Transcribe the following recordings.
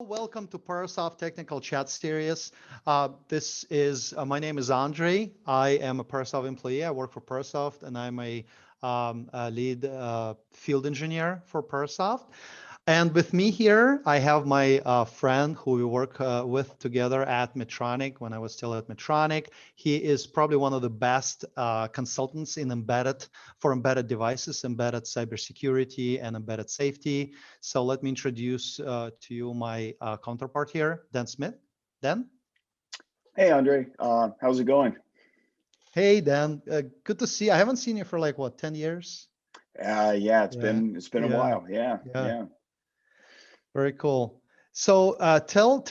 Welcome to Parasoft Technical Chat Series. This is my name is Andrey. I am a Parasoft employee. I work for Parasoft, and I'm a lead field engineer for Parasoft. And with me here, I have my friend who we work with together at Medtronic when I was still at Medtronic. He is probably one of the best consultants in embedded devices, embedded cybersecurity, and embedded safety. So let me introduce to you my counterpart here, Dan Smith. Dan? Hey, Andre, how's it going? Hey, Dan. Good to see you. I haven't seen you for like, what, 10 years? Yeah, it's Yeah, been a yeah, while. Yeah, yeah. yeah. Very cool. So tell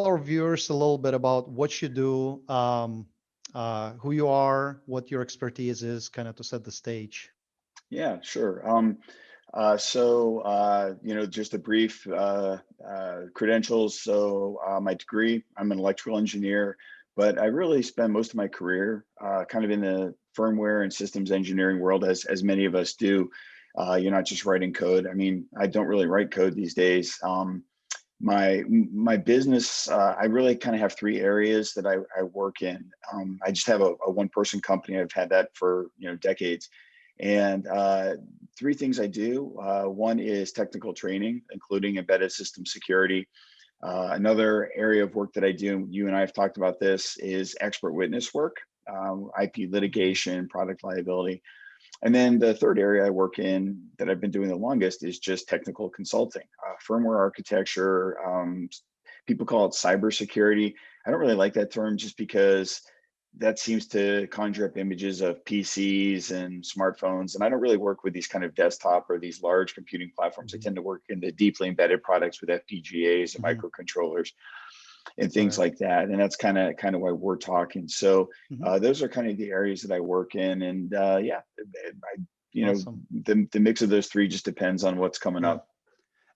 our viewers a little bit about what you do, who you are, what your expertise is, kind of to set the stage. Yeah, sure. Just a brief credentials. My degree, I'm an electrical engineer, but I really spent most of my career kind of in the firmware and systems engineering world, as many of us do. You're not just writing code. I mean, I don't really write code these days. My business, I really kind of have three areas that I work in. I just have a one person company. I've had that for decades, and three things I do. One is technical training, including embedded system security. Another area of work that I do, you and I have talked about this, is expert witness work, IP litigation, product liability. And then the third area I work in that I've been doing the longest is just technical consulting, firmware architecture. People call it cybersecurity. I don't really like that term just because that seems to conjure up images of PCs and smartphones. And I don't really work with these kind of desktop or these large computing platforms. I Mhm, tend to work in the deeply embedded products with FPGAs and mhm. microcontrollers and things Right. like that. And that's kind of why we're talking. So Mhm. those are kind of the areas that I work in. And Awesome. the mix of those three just depends on what's coming Yeah. up.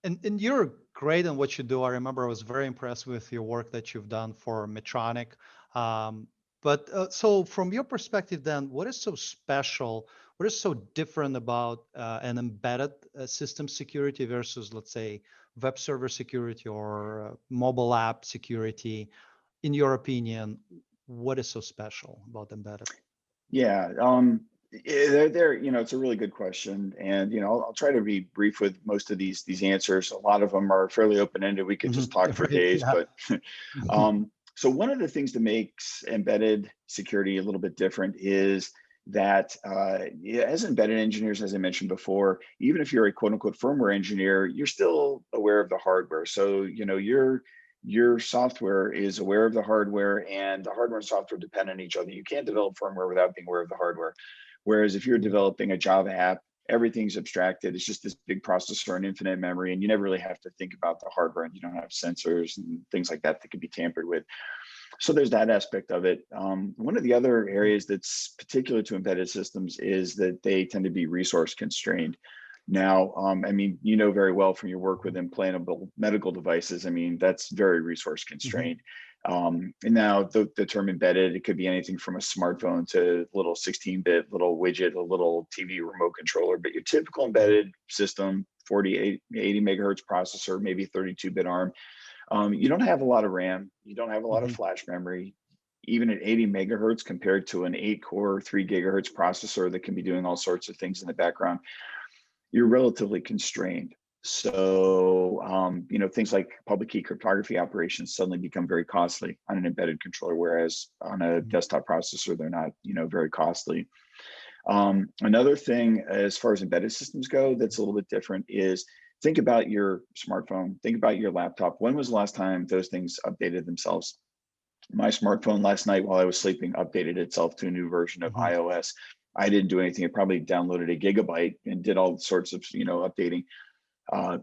And you're great in what you do. I remember I was very impressed with your work that you've done for Medtronic. Um, so from your perspective, then, what is so special? What is so different about an embedded system security versus, let's say, web server security or mobile app security? In your opinion, what is so special about embedded? Yeah, it's a really good question, and I'll try to be brief with most of these answers. A lot of them are fairly open-ended. We could just Mhm. talk for Right. days, Yeah. but Mhm. so one of the things that makes embedded security a little bit different is that yeah, as embedded engineers, as I mentioned before, even if you're a quote unquote firmware engineer, you're still aware of the hardware. So your software is aware of the hardware, and the hardware and software depend on each other. You can't develop firmware without being aware of the hardware. Whereas if you're developing a Java app, everything's abstracted. It's just this big processor and infinite memory, and you never really have to think about the hardware, and you don't have sensors and things like that that can be tampered with. So there's that aspect of it. One of the other Mhm. areas that's particular to embedded systems is that they tend to be resource constrained. Now, I mean, you know very well from your work with implantable medical devices, I mean, that's very resource Mhm. constrained. And now the term embedded, it could be anything from a smartphone to a little 16-bit little widget, a little TV remote controller, but your typical Mhm. embedded system, 48, 80 megahertz processor, maybe 32-bit ARM, you don't have a lot of RAM, you don't have a lot of Mhm. flash memory. Even at 80 megahertz compared to an 8-core, 3 gigahertz processor that can be doing all sorts of things in the background, you're relatively constrained. So, things like public key cryptography operations suddenly become very costly on an embedded controller, whereas on a Mhm. desktop processor, they're not, very costly. Another thing, as far as embedded systems go, that's a little bit different is think about your smartphone, think about your laptop. When was the last time those things updated themselves? My smartphone last night while I was sleeping updated itself to a new version of Mhm. iOS. I didn't do anything. It probably downloaded a gigabyte and did all sorts of, updating.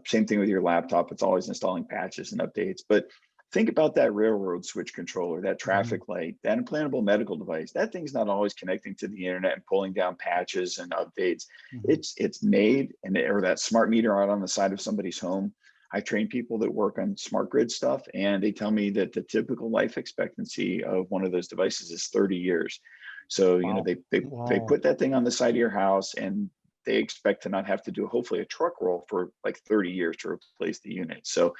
Same thing with your laptop. It's always installing patches and updates. But think about that railroad switch controller, that Mhm. traffic light, that implantable medical device. That thing's not always connecting to the internet and pulling down patches and updates. Mhm. It's made, and or that smart meter out on the side of somebody's home. I train people that work on smart grid stuff, and they tell me that the typical life expectancy of one of those devices is 30 years. So Wow. they Wow. put that thing on the side of your house, and they expect to not have to do hopefully a truck roll for like 30 years to replace the unit. So,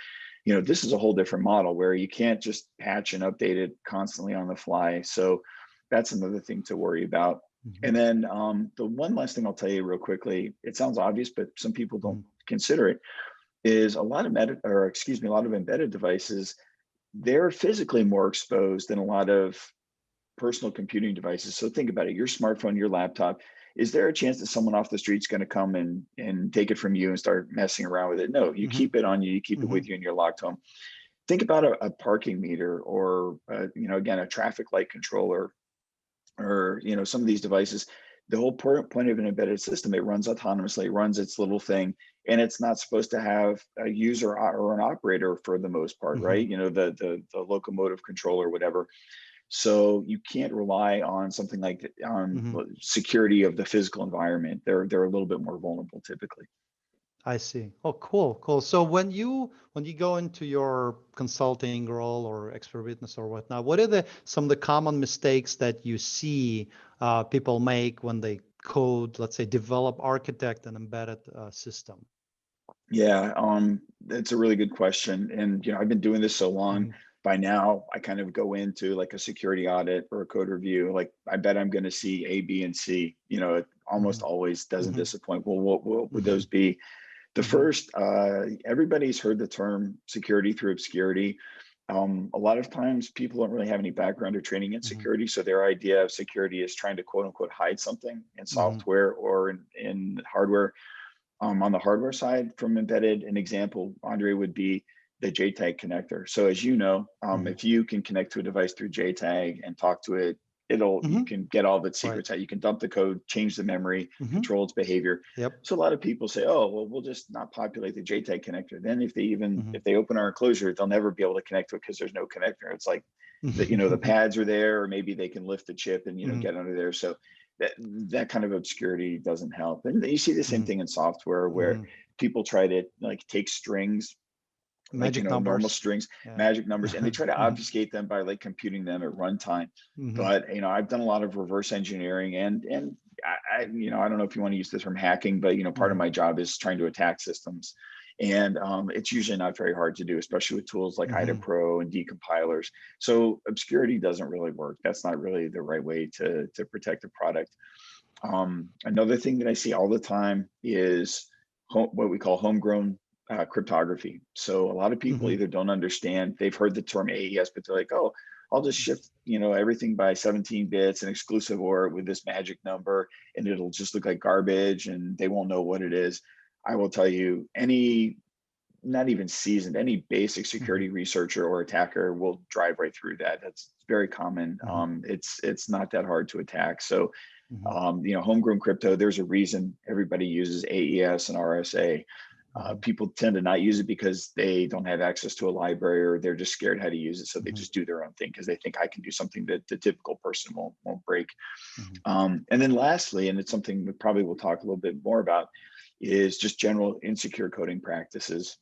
this is a whole different model where you can't just patch and update it constantly on the fly. So that's another thing to worry about. Mhm. And then the one last thing I'll tell you real quickly, it sounds obvious, but some people don't Mhm. consider it, is a lot of a lot of embedded devices, they're physically more exposed than a lot of personal computing devices. So think about it, your smartphone, your laptop, is there a chance that someone off the street's going to come and take it from you and start messing around with it? No, you Mhm. keep it on you, you keep it with Mhm. you, and you're locked home. Think about a parking meter or, again, a traffic light controller or, some of these devices. The whole point of an embedded system, it runs autonomously, it runs its little thing, and it's not supposed to have a user or an operator for the most part, right? Mhm. The locomotive control or whatever. So you can't rely on something like on Mhm. security of the physical environment. They're a little bit more vulnerable typically. I see. Oh, cool, cool. So when you go into your consulting role or expert witness or whatnot, what are the some of the common mistakes that you see people make when they code, let's say, develop, architect an embedded system? Yeah, that's a really good question. And I've been doing this so long. Mhm. By now, I kind of go into like a security audit or a code review. Like, I bet I'm going to see A, B, and C. It almost Mhm. always doesn't Mhm. disappoint. Well, what would those Mhm. be? The Mhm. first, everybody's heard the term security through obscurity. A lot of times people don't really have any background or training in Mhm. security. So their idea of security is trying to quote unquote hide something in Mhm. software or in hardware. On the hardware side from embedded, an example, Andrey, would be the JTAG connector. So as you know, Mhm. if you can connect to a device through JTAG and talk to it, you Mhm. can get all of its Right. secrets out. You can dump the code, change the memory, Mhm. control its behavior. Yep. So a lot of people say, oh, well, we'll just not populate the JTAG connector. Then Mhm. if they open our enclosure, they'll never be able to connect to it because there's no connector. It's like the pads are there, or maybe they can lift the chip and Mhm. get under there. So that kind of obscurity doesn't help. And you see the same Mhm. thing in software where Mhm. people try to like take strings, like Magic normal numbers. strings, Yeah. magic numbers, and they try to Mhm. obfuscate them by like computing them at runtime. Mhm. But I've done a lot of reverse engineering, and I don't know if you want to use the term hacking, but part of Mhm. my job is trying to attack systems. And it's usually not very hard to do, especially with tools like IDA Mhm. Pro and decompilers. So obscurity doesn't really work. That's not really the right way to protect a product. Another thing that I see all the time is what we call homegrown cryptography. So a lot of people Mhm. either don't understand, they've heard the term AES, but they're like, oh, I'll just shift, everything by 17 bits and exclusive OR with this magic number, and it'll just look like garbage and they won't know what it is. I will tell you, not even seasoned, any basic Mhm. security researcher or attacker will drive right through that. That's very common. Mhm. It's not that hard to attack. So Mhm. homegrown crypto, there's a reason everybody uses AES and RSA. Mhm. People tend to not use it because they don't have access to a library or they're just scared how to use it. So they Mhm. just do their own thing because they think I can do something that the typical person won't break. Mhm. And then lastly, and it's something we probably will talk a little bit more about, is just general insecure coding practices.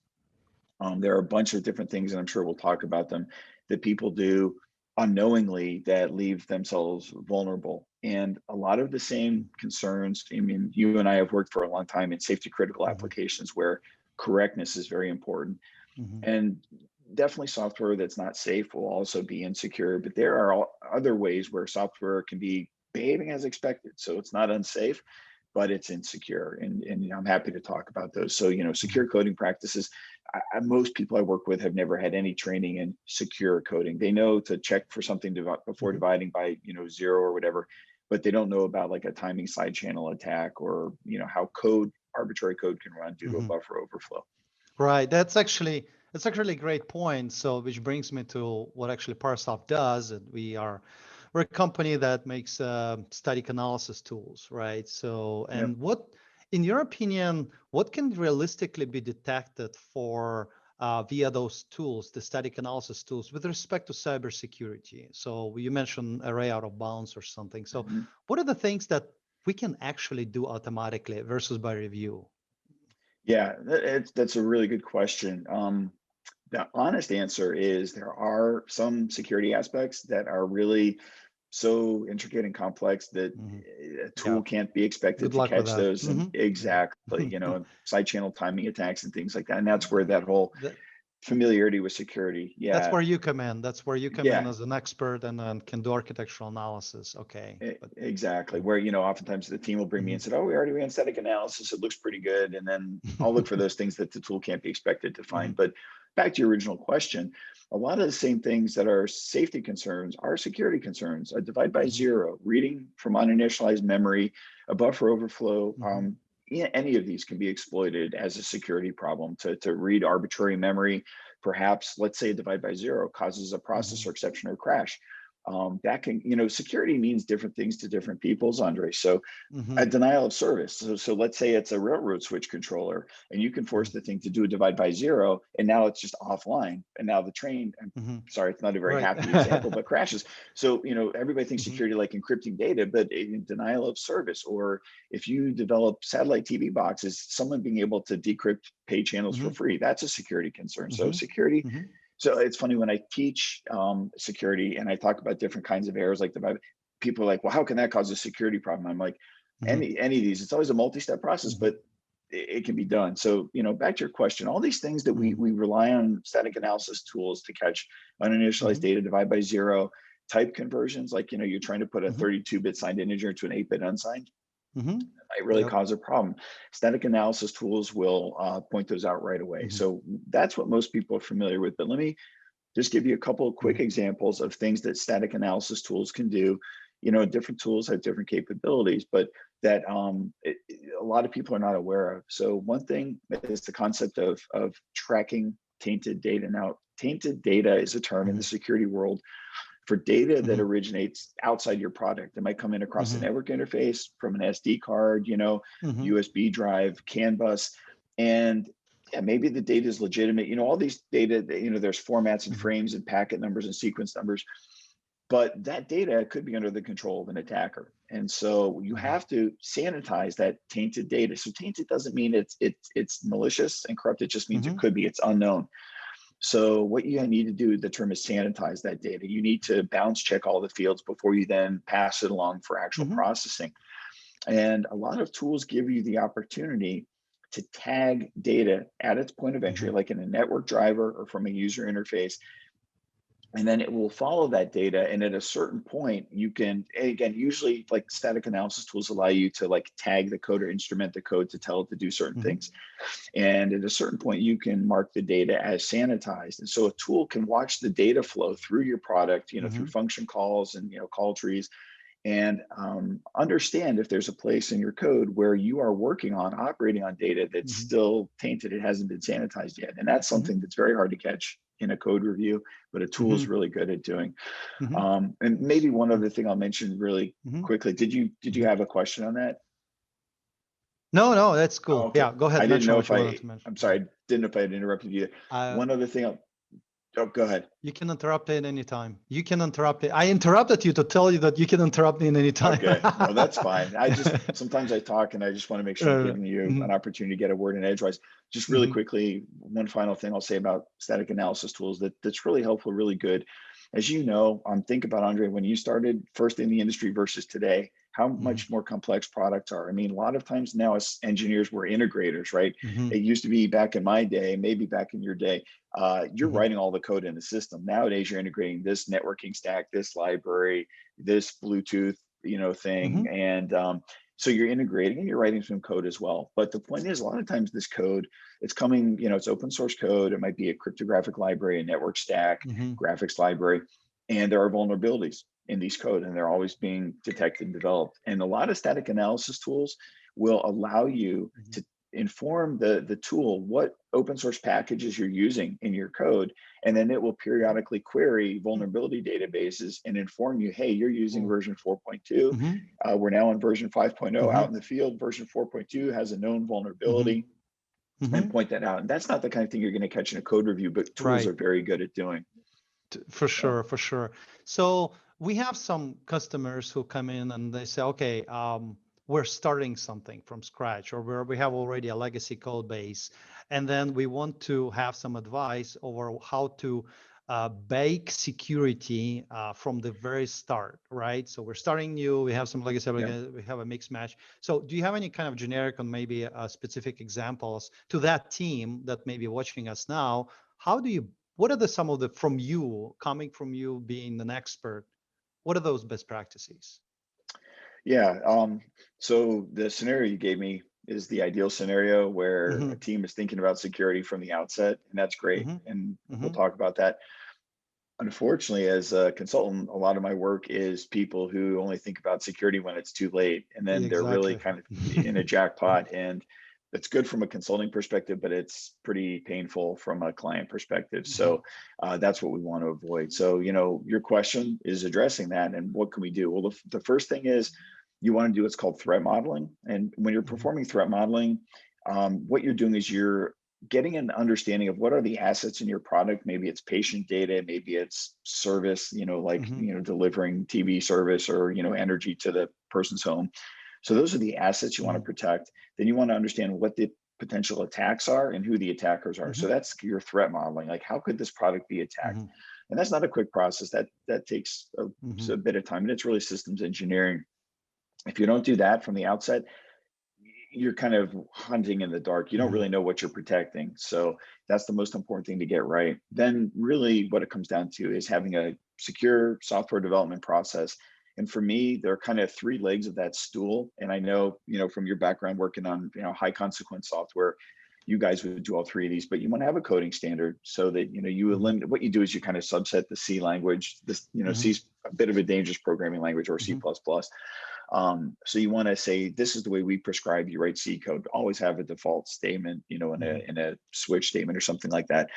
There are a bunch of different things, and I'm sure we'll talk about them, that people do unknowingly that leave themselves vulnerable. And a lot of the same concerns, I mean, you and I have worked for a long time in safety critical Mhm. applications where correctness is very important. Mhm. And definitely software that's not safe will also be insecure, but there are other ways where software can be behaving as expected. So it's not unsafe, but it's insecure. And I'm happy to talk about those. So, secure Mhm. coding practices. Most people I work with have never had any training in secure coding. They know to check for something before Mhm. dividing by, zero or whatever, but they don't know about like a timing side channel attack or, how arbitrary code can run due to a Mhm. buffer overflow. Right. That's actually a great point. So, which brings me to what actually Parsoft does. And we're a company that makes static analysis tools, right? So, Yep. and in your opinion, what can realistically be detected for via those tools, the static analysis tools, with respect to cybersecurity? So, you mentioned array out of bounds or something. So, Mhm. what are the things that we can actually do automatically versus by review? Yeah, that's a really good question. The honest answer is there are some security aspects that are really so intricate and complex that Mhm. a Yeah. tool can't be expected Good to luck with catch that. those. And exactly, you know, side channel timing attacks and things like that. And that's where that whole That, familiarity with security. that's Yeah. where you come in. That's where you come in Yeah. as an expert and then can do architectural analysis. Okay. But Exactly. mm, Where, you know, oftentimes the team will bring me and mhm. said, oh, we already ran static analysis. It looks pretty good. And then I'll look for those things that the tool can't be expected to find. Mhm. But back to your original question, a lot of the same things that are safety concerns are security concerns. A divide by Mhm. zero, reading from uninitialized memory, a buffer overflow. Mhm. Any of these can be exploited as a security problem to read arbitrary memory. Perhaps, let's say a divide by zero causes a Mhm. processor exception or crash. That can, you know, security means different things to different peoples, Andre. So a Mhm. denial of service. So let's say it's a railroad switch controller and you can force Mhm. the thing to do a divide by zero and now it's just offline. And now the train, I'm Mhm. sorry, it's not a very Right. happy example, but crashes. So, you know, everybody thinks Mhm. security like encrypting data, but a denial of service, or if you develop satellite TV boxes, someone being able to decrypt pay channels for Mhm. free, that's a security concern. So Mhm. security, Mhm. so it's funny when I teach security and I talk about different kinds of errors, like people are like, well, how can that cause a security problem? I'm like, Mhm. any of these, it's always a multi-step process, Mhm. but it can be done. So, you know, back to your question, all these things that Mhm. we rely on static analysis tools to catch uninitialized Mhm. data, divide by zero, type conversions, like, you know, you're trying to put a Mhm. 32-bit signed integer into an 8-bit unsigned, Mhm. might really Yep. cause a problem. Static analysis tools will point those out right away. Mhm. So that's what most people are familiar with. But let me just give you a couple of quick Mhm. examples of things that static analysis tools can do. You know, different tools have different capabilities, but that a lot of people are not aware of. So one thing is the concept of tracking tainted data. Now, tainted data is a term in the Mhm. security world for data that Mhm. originates outside your product. It might come in across the Mhm. network interface from an SD card, you know, Mhm. USB drive, CAN bus, and yeah, maybe the data is legitimate. You know, all these data, you know, there's formats and Mhm. frames and packet numbers and sequence numbers, but that data could be under the control of an attacker. And so you Mhm. have to sanitize that tainted data. So tainted doesn't mean it's malicious and corrupt. It just means it Mhm. could be. It's unknown. So what you need to do, the term is sanitize that data. You need to bounce check all the fields before you then pass it along for actual Mhm. processing. And a lot of tools give you the opportunity to tag data at its point of entry, Mhm. like in a network driver or from a user interface, and then it will follow that data. And at a certain point you can, again, usually like static analysis tools allow you to like tag the code or instrument the code to tell it to do certain Mhm. things, and at a certain point you can mark the data as sanitized. And so a tool can watch the data flow through your product, you know, through Mhm. function calls and, you know, call trees, and understand if there's a place in your code where you are working on operating on data that's Mhm. still tainted, it hasn't been sanitized yet. And that's Mhm. something that's very hard to catch in a code review, but a tool is Mhm. really good at doing. Mhm. And maybe one Mm, other thing I'll mention really mhm. quickly. Did you Mhm. have a question on that? No, no, that's Oh, cool. okay. Yeah, go I ahead. didn't Mention know what if you wanted to I'm mention. Yeah. sorry, I didn't know if I had interrupted you. Uh, One other thing. Oh, go ahead. you can interrupt it anytime. You can interrupt it. I interrupted you to tell you that you can interrupt me in any time. Okay, no, that's fine. Sometimes I talk and I just want to make sure I'm giving you an Mhm. opportunity to get a word in edgewise. Just really Mhm. quickly, one final thing I'll say about static analysis tools that's really helpful, really good. As you know, think about, Andre, when you started first in the industry versus today, how Mhm. much more complex products are. I mean, a lot of times now as engineers, we're integrators, right? Mhm. It used to be back in my day, maybe back in your day, you're Mhm. writing all the code in the system. Nowadays, you're integrating this networking stack, this library, this Bluetooth, you know, thing, Mhm. and so you're integrating and you're writing some code as well. But the point is, a lot of times this code, it's coming, you know, it's open source code. It might be a cryptographic library, a network stack, Mhm. graphics library, and there are vulnerabilities in these code, and they're always being detected and developed. And a lot of static analysis tools will allow you Mhm. to inform the tool what open source packages you're using in your code, and then it will Mhm. periodically query Mhm. vulnerability databases and inform you, hey, you're using Cool. version 4.2. Mhm. We're now on version 5.0 out Mhm. in the field. Version 4.2 has a known Mhm. vulnerability, and Mhm. point that out. And that's not the kind of thing you're going to catch in a code review, but tools Right. are very good at doing. For So sure, for sure. So we have some customers who come in and they say, okay, we're starting something from scratch, or we have already a legacy code base, and then we want to have some advice over how to bake security from the very start, right? So we're starting new, we have some legacy, Yeah. we have a mix match. So do you have any kind of generic or maybe specific examples to that team that may be watching us now? How do you, what are some of the, from you, coming from you being an expert, what are those best practices? Yeah. So the scenario you gave me is the ideal scenario where a Mm-hmm, team is thinking about security from the outset, and that's great. mm-hmm, And we'll mm-hmm. talk about that. Unfortunately, as a consultant, a lot of my work is people who only think about security when it's too late, and then they're really Exactly. kind of in a jackpot. And it's good from a consulting perspective, but it's pretty painful from a client perspective. Mm-hmm, So that's what we want to avoid. So, your question is addressing that, and what can we do? Well, the first thing is you want to do what's called threat modeling. And when you're mm-hmm, performing threat modeling, what you're doing is you're getting an understanding of what are the assets in your product. Maybe it's patient data, maybe it's service, like mm-hmm, delivering TV service or energy to the person's home. So those are the assets you want to mm-hmm, protect. Then you want to understand what the potential attacks are and who the attackers are. mm-hmm, So that's your threat modeling. Like, how could this product be attacked? mm-hmm, And that's not a quick process. That takes mm-hmm, a bit of time, and it's really systems engineering. If you don't do that from the outset, you're kind of hunting in the dark. You don't mm-hmm, really know what you're protecting. So that's the most important thing to get right. Then, really, what it comes down to is having a secure software development process. And for me, there are kind of three legs of that stool. And I know, from your background working on, high consequence software, you guys would do all three of these, but you want to have a coding standard so that, you mm-hmm, eliminate what you do is you kind of subset the C language. This, mm-hmm, C's a bit of a dangerous programming language, or C++. mm-hmm, So you want to say, this is the way we prescribe you write C code. Always have a default statement, mm-hmm, in a switch statement or something like that.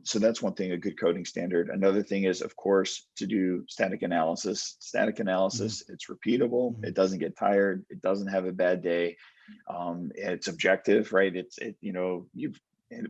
So that's one thing, a good coding standard. Another thing is, of course, to do static analysis. Static mm-hmm, analysis, it's repeatable. mm-hmm, It doesn't get tired. It doesn't have a bad day. It's objective, right?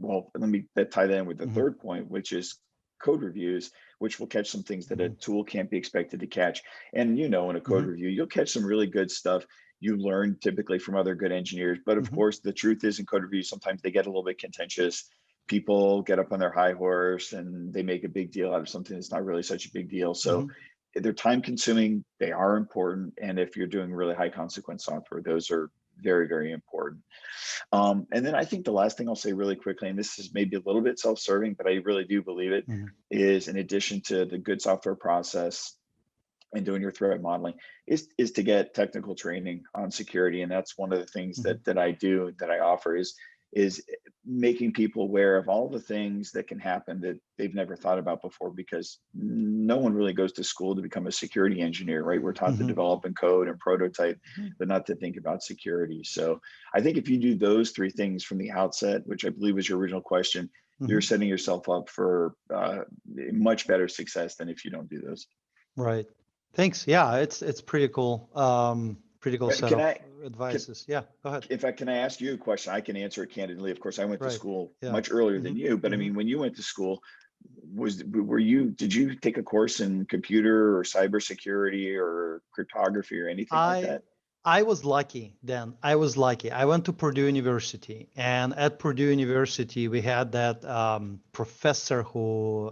Well, let me tie that in with the mm-hmm, third point, which is code reviews, which will catch some things that a mm-hmm, tool can't be expected to catch. And in a code mm-hmm, review, you'll catch some really good stuff you learn typically from other good engineers. But of mm-hmm, course, the truth is, in code reviews, sometimes they get a little bit contentious. People get up on their high horse and they make a big deal out of something that's not really such a big deal. So mm-hmm. they're time consuming, they are important. And if you're doing really high consequence software, those are very, very important. And then I think the last thing I'll say really quickly, and this is maybe a little bit self-serving, but I really do believe it, Mm-hmm. is in addition to the good software process and doing your threat modeling, is to get technical training on security. And that's one of the things Mm-hmm. that I do, that I offer, is making people aware of all the things that can happen that they've never thought about before, because no one really goes to school to become a security engineer, right? We're taught to Mm-hmm. develop and code and prototype, Mm-hmm. but not to think about security. So I think if you do those three things from the outset, which I believe was your original question, Mm-hmm. you're setting yourself up for much better success than if you don't do those. Right. Thanks. Yeah, it's pretty cool. Pretty cool set Can of I can, advices. Yeah, go ahead. can I ask you a question? I can answer it candidly. Of course, I went to Right. school Yeah. much earlier Mm-hmm. than you, but I Mm-hmm. mean, when you went to school, did you take a course in computer or cybersecurity or cryptography or anything like I that? I was lucky then. I was lucky. I went to Purdue University, and at Purdue University, we had that professor who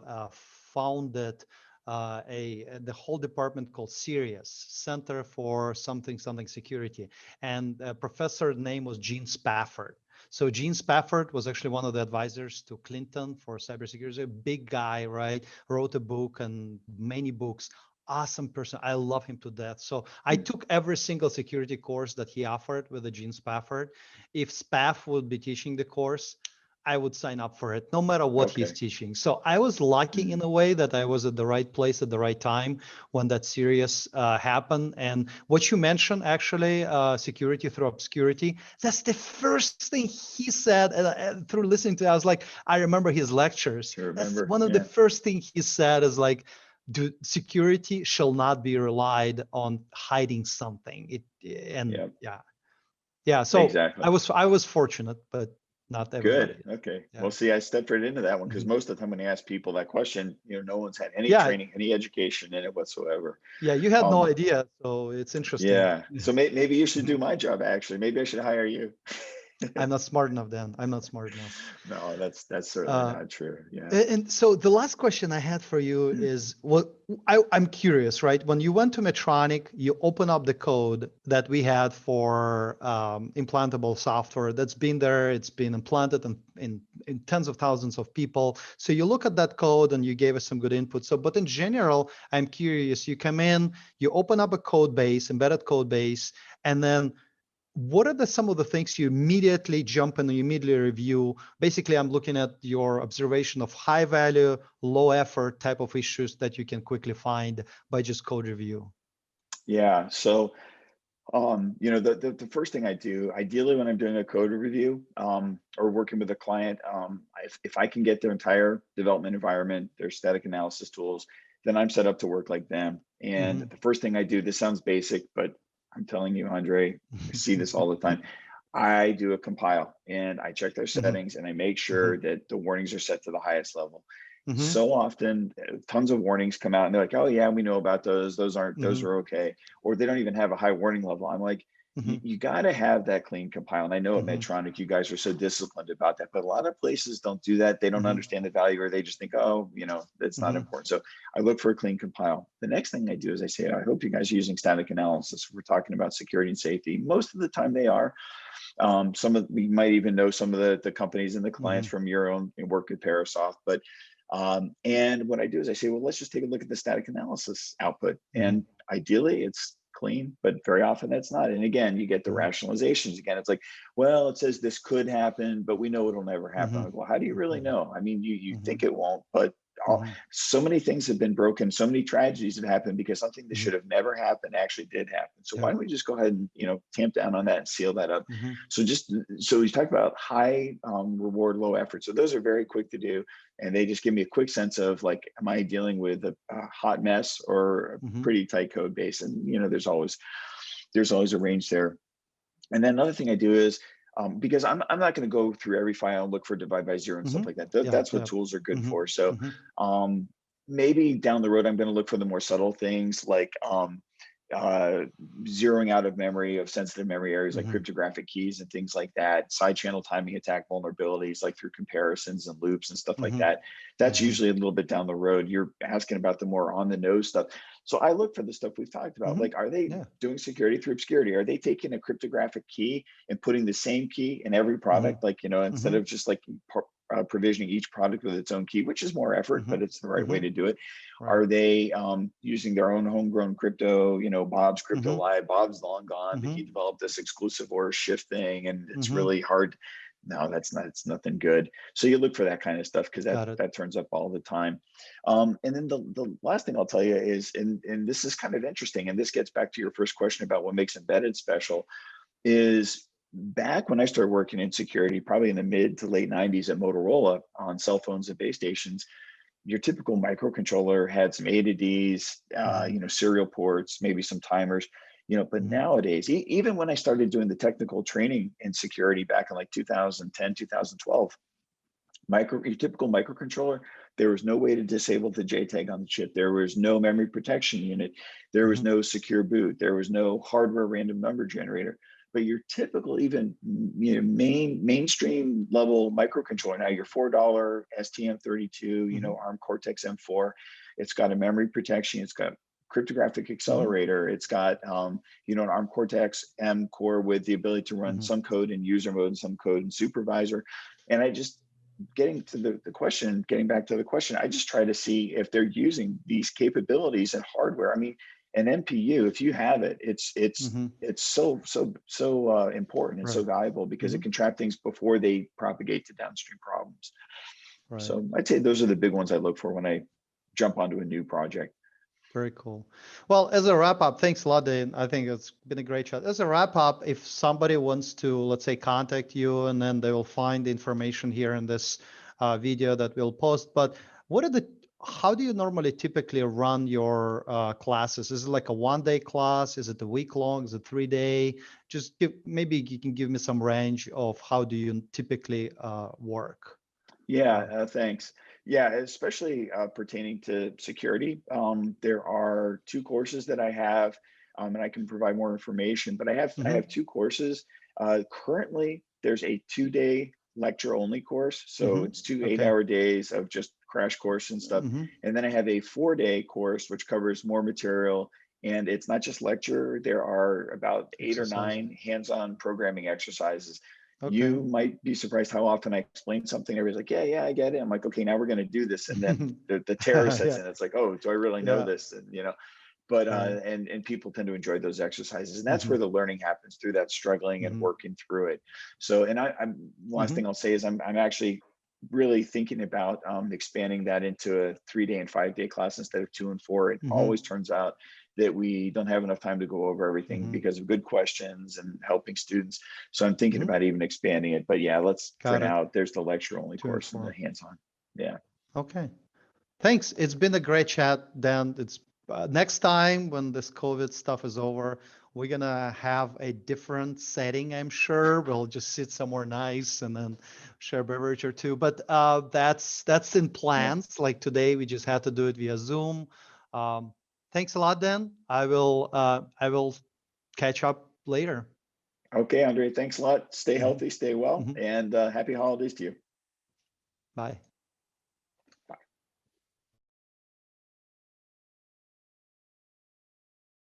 founded the whole department called Sirius Center for something Security, and professor name was Gene Spafford. So Gene Spafford was actually one of the advisors to Clinton for cybersecurity. A big guy, right? Wrote a book and many books. Awesome person. I love him to death. So I Hmm. took every single security course that he offered with the Gene Spafford. If Spaff would be teaching the course, I would sign up for it, no matter what he's Okay. teaching. So I was lucky in Hmm. a way that I was at the right place at the right time when that series happened. And what you mentioned, actually, security through obscurity, that's the first thing he said. And through listening to it, I was like, I remember his lectures. You That's remember? one of the Yeah. first things he said is like, security shall not be relied on hiding something. And Yeah. yeah. So Exactly. I was fortunate, but not everybody Good. is. Okay. Yeah. Well, see, I stepped right into that one because Mhm. most of the time when I ask people that question, no one's had any Yeah. training, any education in it whatsoever. Yeah. You had no Um, idea, so it's interesting. yeah. So maybe you should do my job, actually. Maybe I should hire you. I'm not smart enough then. I'm not smart enough. No, that's certainly Uh, not true. Yeah. and so the last question I had for you is, what I'm curious, right? When you went to Medtronic, you open up the code that we had for implantable software that's been there, it's been implanted in tens of thousands of people. So you look at that code and you gave us some good input. So, but in general, I'm curious, you come in, you open up a code base, embedded code base, and then what are some of the things you immediately jump in and you immediately review? Basically, I'm looking at your observation of high value, low effort type of issues that you can quickly find by just code review. Yeah. So, the first thing I do, ideally when I'm doing a code review, or working with a client, if I can get their entire development environment, their static analysis tools, then I'm set up to work like them. And Mm-hmm. the first thing I do, this sounds basic, but I'm telling you, Andre, I see this all the time. I do a compile and I check their Mm-hmm. settings and I make Mm-hmm. sure that the warnings are set to the highest level. Mm-hmm. So often, tons of warnings come out and they're like, oh yeah, we know about those. Those Mm-hmm. are okay. Or they don't even have a high warning level. I'm like, Mm-hmm. you got to have that clean compile. And I know at Mm-hmm. Medtronic, you guys are so disciplined about that, but a lot of places don't do that. They don't Mm-hmm. understand the value, or they just think, oh, that's not Mm-hmm. important. So I look for a clean compile. The next thing I do is I say, I hope you guys are using static analysis. We're talking about security and safety. Most of the time they are. We might even know some of the companies and the clients Mm-hmm. from your own work at Parasoft. But and what I do is I say, well, let's just take a look at the static analysis output. Mm-hmm. And ideally, it's clean, but very often it's not. And again, you get the Mm-hmm. rationalizations. Again, it's like, well, it says this could happen, but we know it'll never happen. Mm-hmm. Like, well, how do you really know? I mean, you Mm-hmm. think it won't, but Mm-hmm. so many things have been broken, so many tragedies have happened because something that Mm-hmm. should have never happened actually did happen. So why Yeah. don't we just go ahead and tamp down on that and seal that up? Mm-hmm. So we talk about high reward, low effort. So those are very quick to do, and they just give me a quick sense of like, am I dealing with a hot mess or a Mm-hmm. pretty tight code base? And there's always a range there. And then another thing I do is, because I'm not going to go through every file and look for divide by zero and Mm-hmm. stuff like that. Yeah. That's what Yeah. tools are good Mm-hmm. for. So Mm-hmm. um, maybe down the road, I'm going to look for the more subtle things like uh, zeroing out of memory of sensitive memory areas like Mm-hmm. cryptographic keys and things like that, side channel timing attack vulnerabilities like through comparisons and loops and stuff like Mm-hmm. that. That's Mm-hmm. usually a little bit down the road. You're asking about the more on the nose stuff. So I look for the stuff we've talked about. Mm-hmm. Like, are they Yeah. doing security through obscurity? Are they taking a cryptographic key and putting the same key in every Mm-hmm. product? Like, instead Mm-hmm. of just like provisioning each product with its own key, which is more effort, Mm-hmm. but it's the right Mm-hmm. way to do it. Right. Are they using their own homegrown crypto? Bob's crypto Mm-hmm. live. Bob's long gone, but Mm-hmm. he developed this exclusive or shift thing, and it's Mm-hmm. really hard. No, that's not. It's nothing good. So you look for that kind of stuff because that Got it. that turns up all the time. And then the last thing I'll tell you is, and this is kind of interesting, and this gets back to your first question about what makes embedded special, is back when I started working in security, probably in the mid to late 90s at Motorola on cell phones and base stations, your typical microcontroller had some A to Ds, Mm-hmm. serial ports, maybe some timers, but Mm-hmm. nowadays, even when I started doing the technical training in security back in like 2010, 2012, your typical microcontroller, there was no way to disable the JTAG on the chip. There was no memory protection unit. There was Mm-hmm. no secure boot. There was no hardware random number generator. But your typical, even mainstream level microcontroller, now your $4 STM32, Mm-hmm. ARM Cortex M4, it's got a memory protection. It's got cryptographic Mm-hmm. accelerator. It's got an ARM Cortex M core with the ability to run Mm-hmm. some code in user mode and some code in supervisor. And I just getting to the question, getting back to the question, I just try to see if they're using these capabilities and hardware. I mean, an NPU, if you have it, Mm-hmm. it's so important and so Right. valuable because Mm-hmm. it can trap things before they propagate to downstream problems. Right. So I'd say those are the big ones I look for when I jump onto a new project. Very cool. Well, as a wrap up, thanks a lot, Dane. I think it's been a great chat. As a wrap up, if somebody wants to, let's say, contact you, and then they will find the information here in this video that we'll post. But how do you normally typically run your classes? Is it like a 1-day class? Is it a week long? Is it 3-day? Maybe you can give me some range of how do you typically work. Yeah, thanks. Yeah, especially pertaining to security. There are two courses that I have, and I can provide more information. But I have Mm-hmm. two courses currently. there's a 2-day lecture only course. So it's two Okay. 8-hour days of just crash course and stuff. And then I have a 4-day course, which covers more material. And it's not just lecture, there are about 8 or Exercise. 9 hands-on programming exercises. Okay. You might be surprised how often I explain something. Everybody's like, yeah, I get it. I'm like, okay, now we're going to do this. And then the terror sets Yeah. in. It's like, oh, do I really know Yeah. this? And, but Right. and people tend to enjoy those exercises, and that's where the learning happens, through that struggling and working through it. So, and I'm last thing I'll say is I'm actually really thinking about expanding that into a 3-day and 5-day class instead of 2 and 4. It always turns out that we don't have enough time to go over everything because of good questions and helping students. So I'm thinking about even expanding it. But yeah, for Got it. now, there's the lecture only 2 and course and the 4. hands-on. Yeah. Okay. Thanks. It's been a great chat, Dan. It's next time when this COVID stuff is over, we're gonna have a different setting, I'm sure. We'll just sit somewhere nice and then share a beverage or two. But that's in Yeah. plans. Like today, we just had to do it via Zoom. Um, thanks a lot, Dan. I will catch up later. Okay, Andre, thanks a lot. Stay Mhm. healthy, stay well, Mhm. and happy holidays to you. Bye.